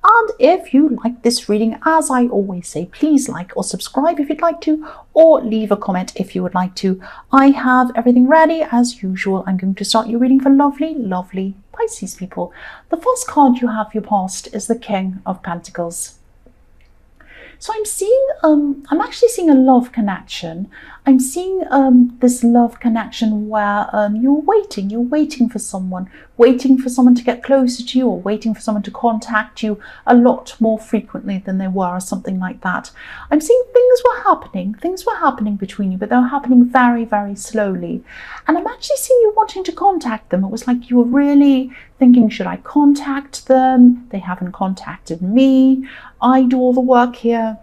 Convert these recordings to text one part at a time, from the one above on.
And if you like this reading, as I always say, please like or subscribe if you'd like to, or leave a comment if you would like to. I have everything ready as usual. I'm going to start your reading for lovely, lovely Pisces people. The first card you have for your past is the King of Pentacles. So I'm seeing, I'm actually seeing a love connection. I'm seeing this love connection where you're waiting for someone to get closer to you, or waiting for someone to contact you a lot more frequently than they were, or something like that. I'm seeing things were happening between you, but they were happening very, very slowly. And I'm actually seeing you wanting to contact them. It was like you were really thinking, should I contact them? They haven't contacted me. I do all the work here,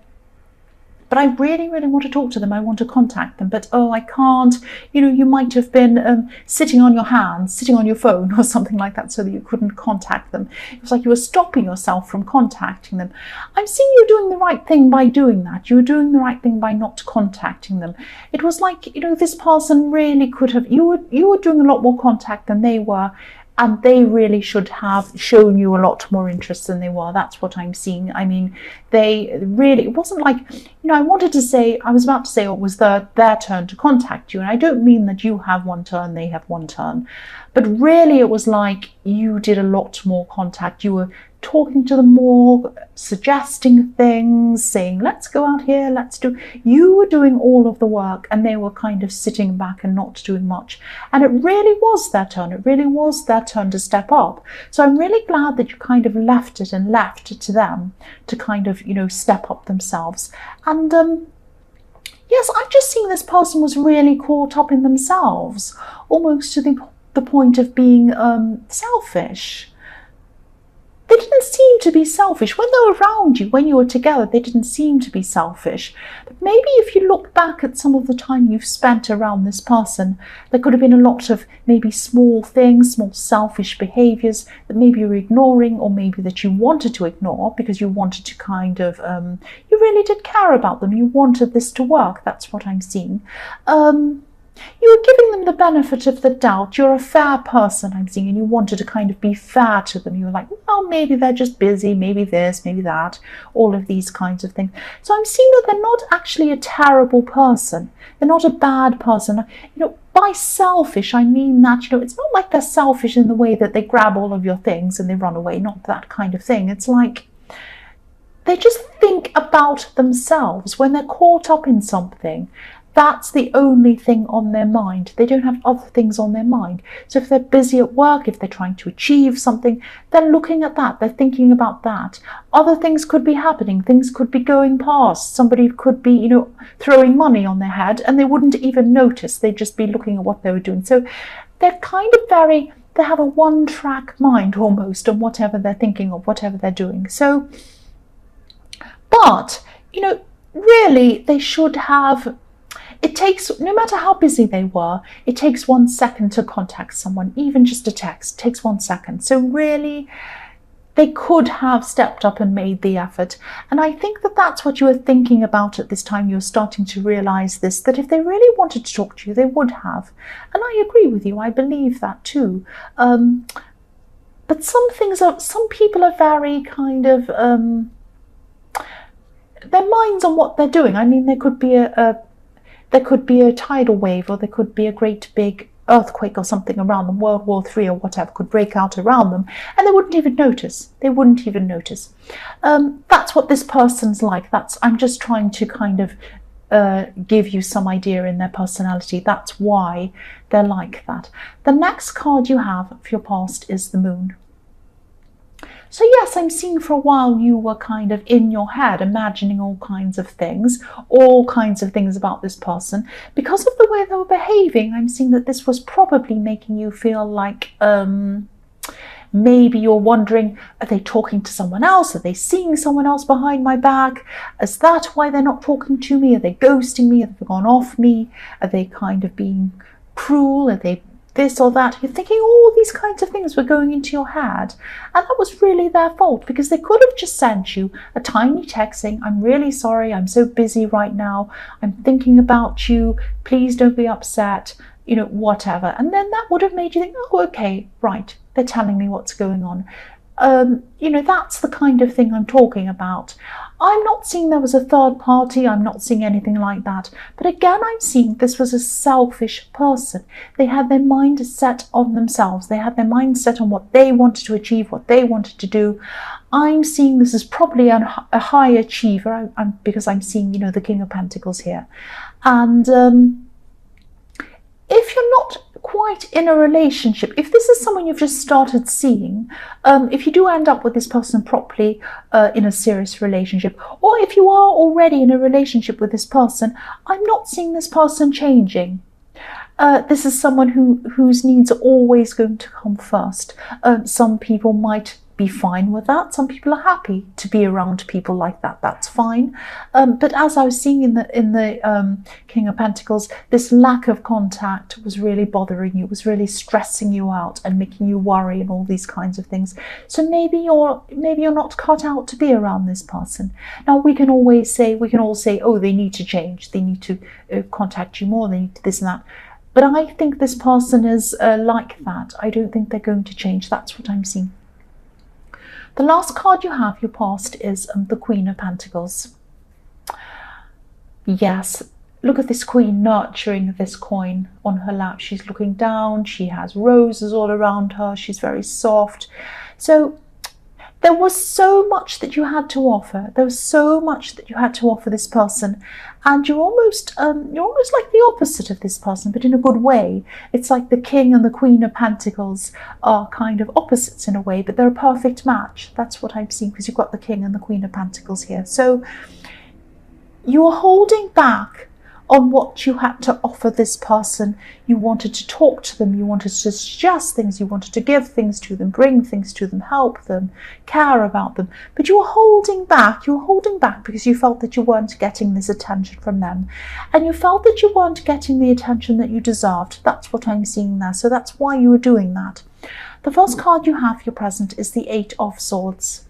but I really, really want to talk to them. I want to contact them, but oh, I can't. You know, you might have been sitting on your hands, sitting on your phone or something like that, so that you couldn't contact them. It was like you were stopping yourself from contacting them. I'm seeing you doing the right thing by doing that. You were doing the right thing by not contacting them. It was like, you know, this person really could have, you were doing a lot more contact than they were. And they really should have shown you a lot more interest than they were. That's what I'm seeing. I mean, they really, it wasn't like, you know, I was about to say it was their turn to contact you. And I don't mean that you have one turn, they have one turn. But really it was like you did a lot more contact. You were talking to them more, suggesting things, saying, let's go out here, you were doing all of the work, and they were kind of sitting back and not doing much. And it really was their turn. It really was their turn to step up. So I'm really glad that you kind of left it to them to kind of, you know, step up themselves. And yes, I'm just seeing this person was really caught up in themselves, almost to the point of being selfish. They didn't seem to be selfish. When they were around you, when you were together, they didn't seem to be selfish. But maybe if you look back at some of the time you've spent around this person, there could have been a lot of maybe small things, small selfish behaviours that maybe you're ignoring, or maybe that you wanted to ignore because you wanted to kind of, you really did care about them. You wanted this to work. That's what I'm seeing. You were giving them the benefit of the doubt. You're a fair person, I'm seeing, and you wanted to kind of be fair to them. You were like, well, maybe they're just busy, maybe this, maybe that, all of these kinds of things. So I'm seeing that they're not actually a terrible person. They're not a bad person. You know, by selfish, I mean that, you know, it's not like they're selfish in the way that they grab all of your things and they run away, not that kind of thing. It's like they just think about themselves when they're caught up in something. That's the only thing on their mind. They don't have other things on their mind. So if they're busy at work, if they're trying to achieve something, they're looking at that. They're thinking about that. Other things could be happening. Things could be going past. Somebody could be, you know, throwing money on their head and they wouldn't even notice. They'd just be looking at what they were doing. So they're kind of they have a one-track mind almost on whatever they're thinking of, whatever they're doing. So, but, you know, really they should have. It takes, no matter how busy they were, it takes 1 second to contact someone, even just a text, it takes 1 second. So really, they could have stepped up and made the effort. And I think that that's what you were thinking about at this time. You're starting to realise this, that if they really wanted to talk to you, they would have. And I agree with you, I believe that too. But some people are very kind of, their minds on what they're doing. I mean, there could be a tidal wave, or there could be a great big earthquake or something around them, World War III or whatever could break out around them, and they wouldn't even notice. That's what this person's like. I'm just trying to kind of give you some idea in their personality. That's why they're like that. The next card you have for your past is the Moon. So yes, I'm seeing for a while you were kind of in your head imagining all kinds of things about this person. Because of the way they were behaving, I'm seeing that this was probably making you feel like maybe you're wondering, are they talking to someone else? Are they seeing someone else behind my back? Is that why they're not talking to me? Are they ghosting me? Have they gone off me? Are they kind of being cruel? Are they this or that? You're thinking all these kinds of things were going into your head, and that was really their fault, because they could have just sent you a tiny text saying, I'm really sorry, I'm so busy right now, I'm thinking about you, please don't be upset, you know, whatever. And then that would have made you think, oh, okay, right, they're telling me what's going on. That's the kind of thing I'm talking about. I'm not seeing there was a third party. I'm not seeing anything like that. But again, I'm seeing this was a selfish person. They had their mind set on themselves. They had their mind set on what they wanted to achieve, what they wanted to do. I'm seeing this as probably a high achiever, because I'm seeing, the King of Pentacles here. And if you're not quite in a relationship, if this is someone you've just started seeing, if you do end up with this person properly in a serious relationship, or if you are already in a relationship with this person, I'm not seeing this person changing. This is someone whose needs are always going to come first. Some people might be fine with that. Some people are happy to be around people like that. That's fine. But as I was seeing in the King of Pentacles, this lack of contact was really bothering you, was really stressing you out and making you worry and all these kinds of things. So maybe you're not cut out to be around this person. Now we can all say, oh, they need to change. They need to contact you more. They need to this and that. But I think this person is like that. I don't think they're going to change. That's what I'm seeing. The last card you have, your past, is the Queen of Pentacles. Yes, look at this queen nurturing this coin on her lap. She's looking down. She has roses all around her. She's very soft. So there was so much that you had to offer. There was so much that you had to offer this person, and you're almost like the opposite of this person, but in a good way. It's like the King and the Queen of Pentacles are kind of opposites in a way, but they're a perfect match. That's what I'm seeing, because you've got the King and the Queen of Pentacles here. So you're holding back on what you had to offer this person. You wanted to talk to them, you wanted to suggest things, you wanted to give things to them, bring things to them, help them, care about them. But you were holding back. You were holding back because you felt that you weren't getting this attention from them. And you felt that you weren't getting the attention that you deserved. That's what I'm seeing there. So that's why you were doing that. The first card you have, your present, is the Eight of Swords.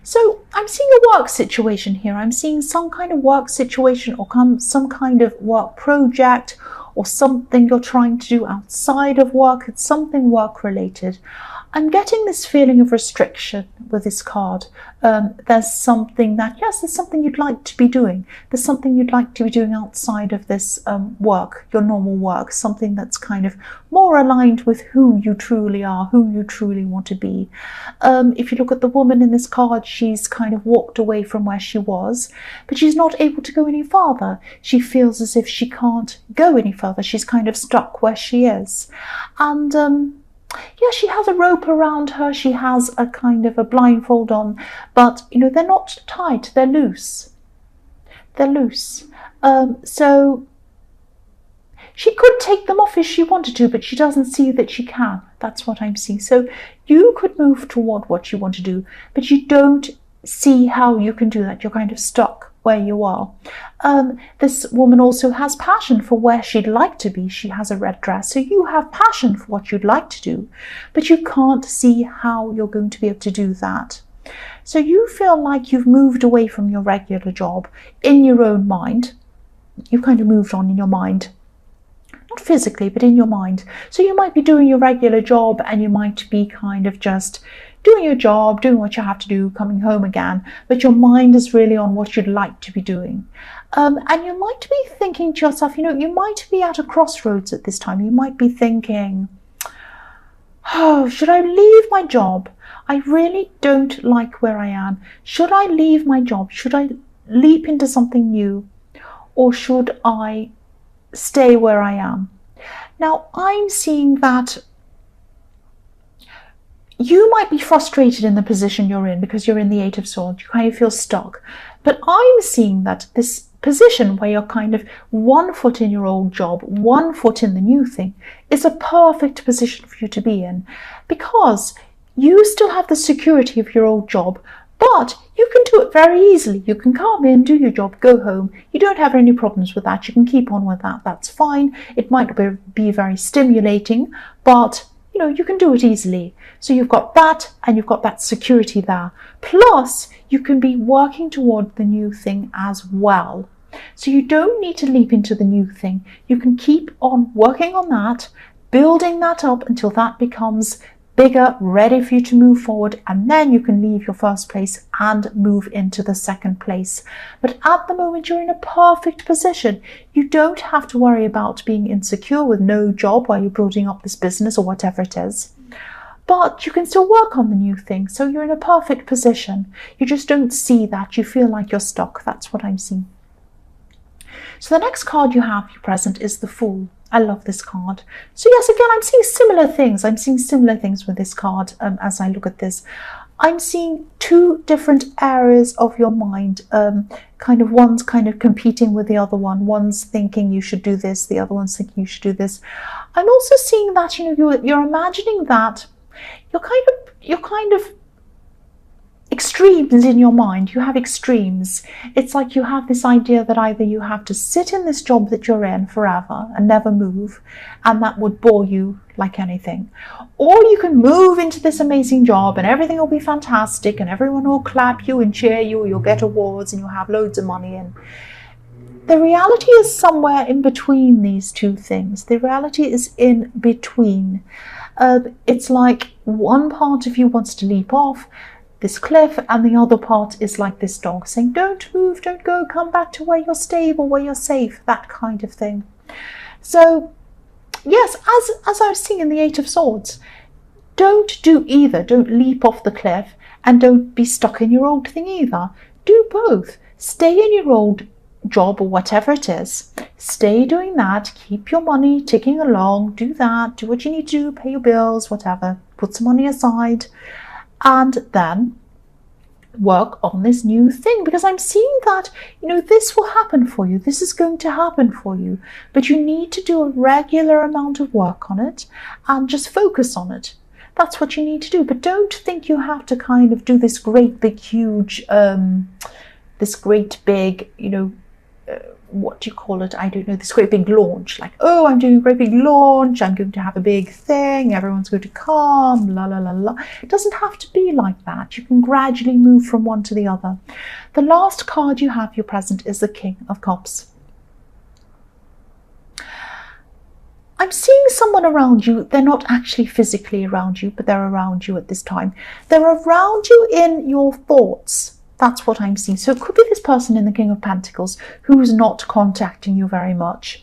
So I'm seeing a work situation here. I'm seeing some kind of work situation, or some kind of work project, or something you're trying to do outside of work. It's something work related. I'm getting this feeling of restriction with this card. There's something that, yes, there's something you'd like to be doing. There's something you'd like to be doing outside of this work, your normal work, something that's kind of more aligned with who you truly are, who you truly want to be. If you look at the woman in this card, she's kind of walked away from where she was, but she's not able to go any farther. She feels as if she can't go any further. She's kind of stuck where she is. And yeah, she has a rope around her. She has a kind of a blindfold on, but they're not tight. They're loose. They're loose. So she could take them off if she wanted to, but she doesn't see that she can. That's what I'm seeing. So you could move toward what you want to do, but you don't see how you can do that. You're kind of stuck where you are. This woman also has passion for where she'd like to be. She has a red dress. So you have passion for what you'd like to do, but you can't see how you're going to be able to do that. So you feel like you've moved away from your regular job in your own mind. You've kind of moved on in your mind. Not physically, but in your mind. So you might be doing your regular job, and you might be kind of just doing your job, doing what you have to do, coming home again, but your mind is really on what you'd like to be doing. And you might be thinking to yourself, you might be at a crossroads at this time. You might be thinking, oh, should I leave my job? I really don't like where I am. Should I leave my job? Should I leap into something new? Or should I stay where I am? Now, I'm seeing that you might be frustrated in the position you're in because you're in the Eight of Swords. You kind of feel stuck. But I'm seeing that this position where you're kind of 1 foot in your old job, 1 foot in the new thing, is a perfect position for you to be in, because you still have the security of your old job, but you can do it very easily. You can come in, do your job, go home. You don't have any problems with that. You can keep on with that. That's fine. It might be very stimulating, but you can do it easily. So you've got that, and you've got that security there. Plus, you can be working toward the new thing as well. So you don't need to leap into the new thing. You can keep on working on that, building that up until that becomes bigger, ready for you to move forward, and then you can leave your first place and move into the second place. But at the moment, you're in a perfect position. You don't have to worry about being insecure with no job while you're building up this business or whatever it is. But you can still work on the new thing, so you're in a perfect position. You just don't see that. You feel like you're stuck. That's what I'm seeing. So the next card you have, your present, is the Fool. I love this card. So yes, again, I'm seeing similar things. I'm seeing similar things with this card as I look at this. I'm seeing two different areas of your mind. One's kind of competing with the other one. One's thinking you should do this. The other one's thinking you should do this. I'm also seeing that, you're imagining that you're kind of extremes in your mind. You have extremes. It's like you have this idea that either you have to sit in this job that you're in forever and never move, and that would bore you like anything, or you can move into this amazing job and everything will be fantastic and everyone will clap you and cheer you, you'll get awards and you'll have loads of money. And the reality is somewhere in between these two things. The reality is in between. It's like one part of you wants to leap off this cliff, and the other part is like this dog saying, don't move, don't go, come back to where you're stable, where you're safe, that kind of thing. So yes, as I was seeing in the Eight of Swords, don't do either. Don't leap off the cliff and don't be stuck in your old thing either. Do both. Stay in your old job or whatever it is. Stay doing that. Keep your money ticking along. Do that. Do what you need to do. Pay your bills, whatever. Put some money aside. And then work on this new thing, because I'm seeing that, this will happen for you. This is going to happen for you, but you need to do a regular amount of work on it and just focus on it. That's what you need to do. But don't think you have to kind of do this great big huge, what do you call it? I don't know, this great big launch. Like, oh, I'm doing a great big launch. I'm going to have a big thing. Everyone's going to come, la, la, la, la. It doesn't have to be like that. You can gradually move from one to the other. The last card you have, your present, is the King of Cups. I'm seeing someone around you. They're not actually physically around you, but they're around you at this time. They're around you in your thoughts. That's what I'm seeing. So it could be this person in the King of Pentacles who's not contacting you very much.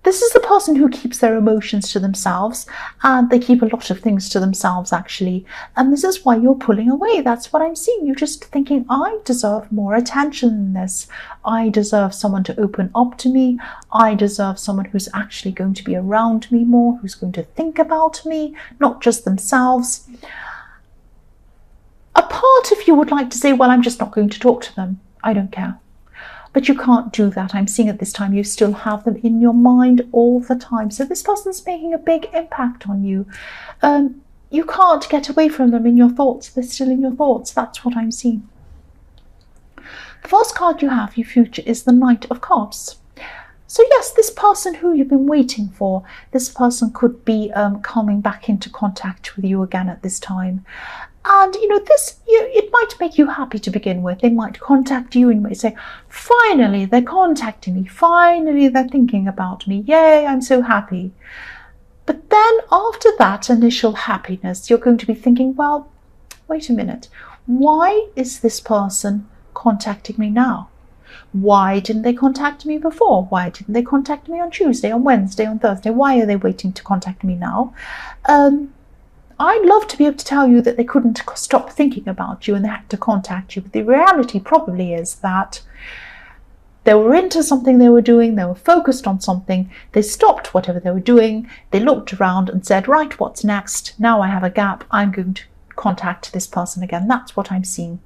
This is the person who keeps their emotions to themselves, and they keep a lot of things to themselves, actually. And this is why you're pulling away. That's what I'm seeing. You're just thinking, I deserve more attention than this. I deserve someone to open up to me. I deserve someone who's actually going to be around me more, who's going to think about me, not just themselves. A part of you would like to say, well, I'm just not going to talk to them. I don't care. But you can't do that. I'm seeing at this time you still have them in your mind all the time. So this person's making a big impact on you. You can't get away from them in your thoughts. They're still in your thoughts. That's what I'm seeing. The first card you have, your future, is the Knight of Cups. So yes, this person who you've been waiting for, this person could be coming back into contact with you again at this time. And it might make you happy to begin with. They might contact you and you might say, finally, they're contacting me. Finally, they're thinking about me. Yay, I'm so happy. But then after that initial happiness, you're going to be thinking, well, wait a minute. Why is this person contacting me now? Why didn't they contact me before? Why didn't they contact me on Tuesday, on Wednesday, on Thursday? Why are they waiting to contact me now? I'd love to be able to tell you that they couldn't stop thinking about you and they had to contact you. But the reality probably is that they were into something they were doing. They were focused on something. They stopped whatever they were doing. They looked around and said, right, what's next? Now I have a gap. I'm going to contact this person again. That's what I'm seeing.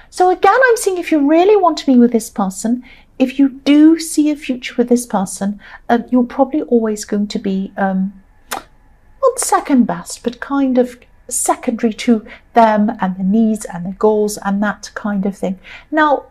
So again, I'm seeing if you really want to be with this person, if you do see a future with this person, you're probably always going to be not second best, but kind of secondary to them and their needs and their goals and that kind of thing. Now,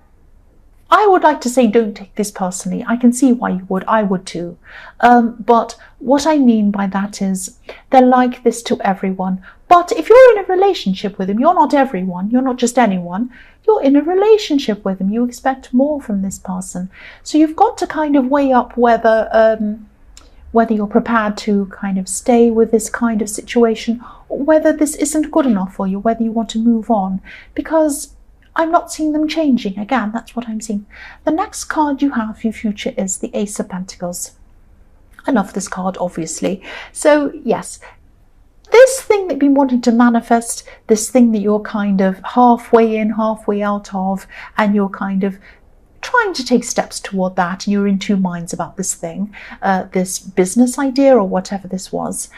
I would like to say don't take this personally. I can see why you would. I would too. But what I mean by that is they're like this to everyone. But if you're in a relationship with them, you're not everyone. You're not just anyone. You're in a relationship with them. You expect more from this person. So you've got to kind of weigh up whether whether you're prepared to kind of stay with this kind of situation, or whether this isn't good enough for you, whether you want to move on, because I'm not seeing them changing. Again, that's what I'm seeing. The next card you have for your future is the Ace of Pentacles. I love this card, obviously. So yes, this thing that you've been wanting to manifest, this thing that you're kind of halfway in, halfway out of, and you're kind of trying to take steps toward that, and you're in two minds about this thing, this business idea or whatever this was.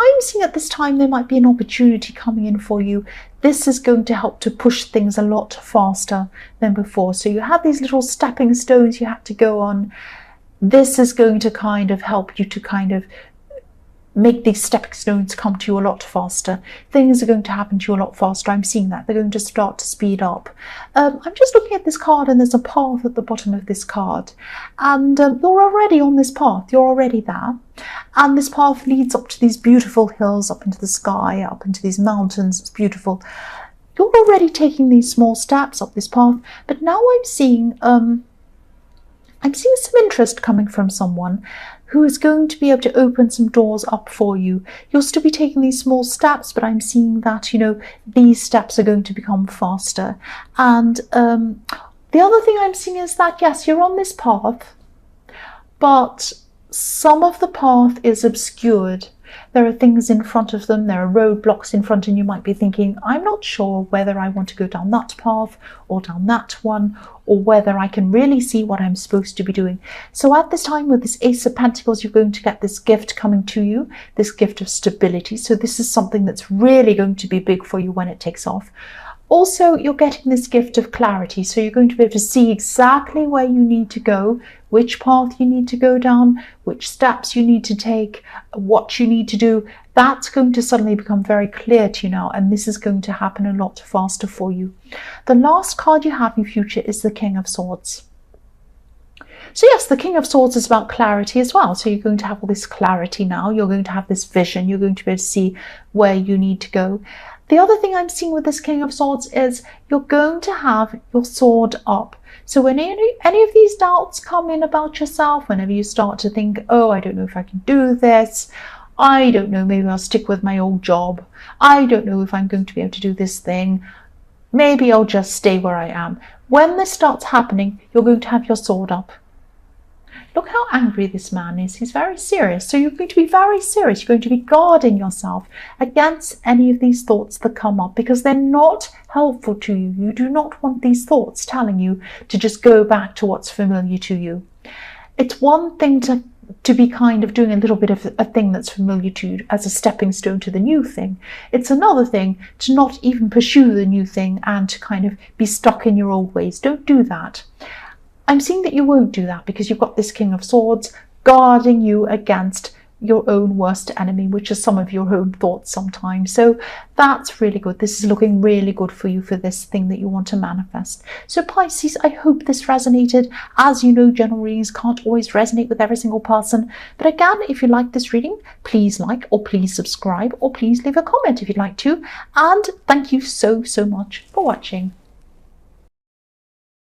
I'm seeing at this time there might be an opportunity coming in for you. This is going to help to push things a lot faster than before. So you had these little stepping stones you had to go on. This is going to kind of help you to kind of make these stepping stones come to you a lot faster. Things are going to happen to you a lot faster. I'm seeing that. They're going to start to speed up. I'm just looking at this card, and there's a path at the bottom of this card. And you're already on this path. You're already there. And this path leads up to these beautiful hills, up into the sky, up into these mountains. It's beautiful. You're already taking these small steps up this path. But now I'm seeing some interest coming from someone who is going to be able to open some doors up for you. You'll still be taking these small steps, but I'm seeing that, these steps are going to become faster. And the other thing I'm seeing is that, yes, you're on this path, but some of the path is obscured. There are things in front of them, there are roadblocks in front, and you might be thinking, I'm not sure whether I want to go down that path or down that one, or whether I can really see what I'm supposed to be doing. So at this time with this Ace of Pentacles, you're going to get this gift coming to you, this gift of stability. So this is something that's really going to be big for you when it takes off. Also, you're getting this gift of clarity. So you're going to be able to see exactly where you need to go, which path you need to go down, which steps you need to take, what you need to do. That's going to suddenly become very clear to you now, and this is going to happen a lot faster for you. The last card you have in future is the King of Swords. So yes, the King of Swords is about clarity as well. So you're going to have all this clarity now. You're going to have this vision. You're going to be able to see where you need to go. The other thing I'm seeing with this King of Swords is you're going to have your sword up. So when any of these doubts come in about yourself, whenever you start to think, oh, I don't know if I can do this, I don't know, maybe I'll stick with my old job, I don't know if I'm going to be able to do this thing, maybe I'll just stay where I am. When this starts happening, you're going to have your sword up. Look how angry this man is. He's very serious. So you're going to be very serious. You're going to be guarding yourself against any of these thoughts that come up, because they're not helpful to you. You do not want these thoughts telling you to just go back to what's familiar to you. It's one thing to be kind of doing a little bit of a thing that's familiar to you as a stepping stone to the new thing. It's another thing to not even pursue the new thing and to kind of be stuck in your old ways. Don't do that. I'm seeing that you won't do that because you've got this King of Swords guarding you against your own worst enemy, which is some of your own thoughts sometimes. So that's really good. This is looking really good for you for this thing that you want to manifest. So Pisces, I hope this resonated. As you know, general readings can't always resonate with every single person. But again, if you like this reading, please like or please subscribe or please leave a comment if you'd like to. And thank you so much for watching.